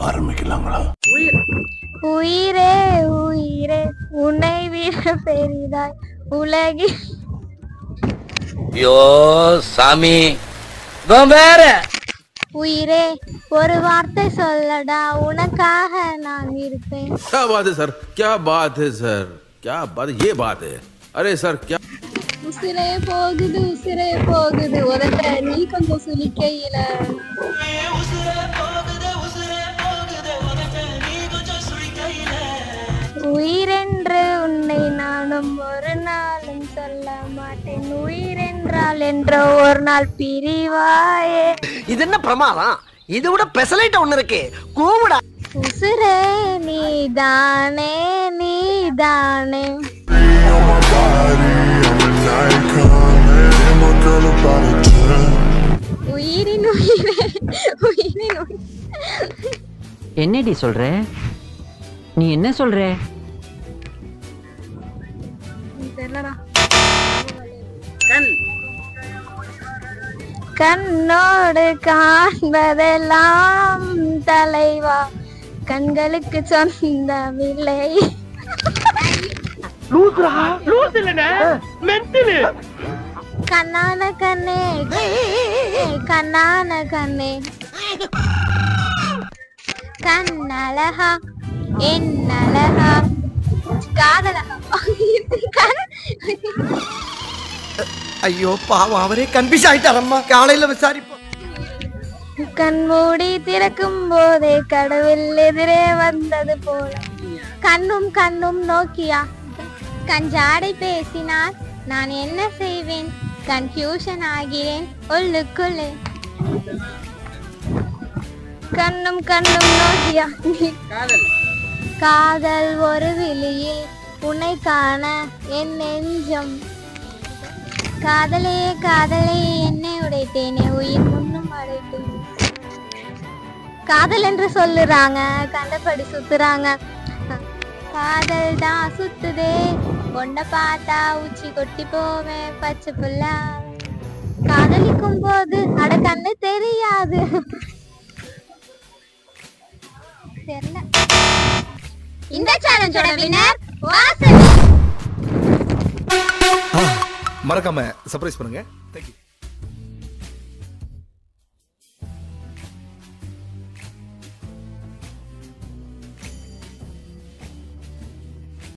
ஆரம்பிக்கலாங்களா? உயிரே உயிரே உன்னை விட பெரிதாய் உலகில். ஐயோ சாமி வேற. உயிரே ஒரு வார்த்தை சொல்லடா, உனக்காக நான் இருப்பேன். क्या बात है सर, क्या बात है सर, क्या बात है, ये बात है. अरे सर क्या உசிரே போகுது உதட்ட நீ கொஞ்சம் சுளிக்கையில. உயிரென்று உன்னை நானும் ஒரு நாளும் சொல்ல மாட்டேன். உயிரென்றால் என்ற ஒரு நாள் பிரிவாயே. இது என்ன பிரமாதம்? இது விட பெசலைட் ஒண்ணு இருக்கு, கூவுடா. உசிரே நீதானே நீதானே. உயிரின் உயிரே உயிரின் உயிர். என்னடி சொல்ற? நீ என்ன சொல்ற? தெரியலடா. கண்ணோடு காண்பதெல்லாம் தலைவா, கண்களுக்கு சொந்தமில்லை. கண்ணான கண்ணே கண்ணான கண்ணே, கண்ணழகா என்னழகா காதலகா. ஐயோ பாவம், அவரே கன்ஃபியூஸ் ஆயிட்டாரம்மா. காலையில விசாரிப்போம். கண்மூடி திறக்கும் போதே கடவுள் எதிரே வந்தது போல, கண்ணும் கண்ணும் நோக்கியா கஞ்சாடை பேசினார். நான் என்ன செய்வேன், கன்ஃபியூஷன் ஆகிறேன் உள்ளுக்குள்ளே. கண்ணும் கண்ணும் நோக்கியா காதல் ஒரு விழியில் உன்னை காண என் நெஞ்சம். காதலே காதலே என்னை உடைத்தேனே, உயிர் முன்னும் அடைத்தேன். காதல் என்று சொல்லுறாங்க, கண்டபடி சுத்துறாங்க. காதல் தான் சுத்துதே, பொண்ணை பார்த்தா உச்சி கொட்டி போவேன் பச்சை புள்ளா. காதலிக்கும் போது அட கண்ணு தெரியாது. தெரியல. இந்த சேலஞ்சோட வினர் வாசன். மறக்காம சர்ப்ரைஸ் பண்ணுங்க. தேங்க்யூ.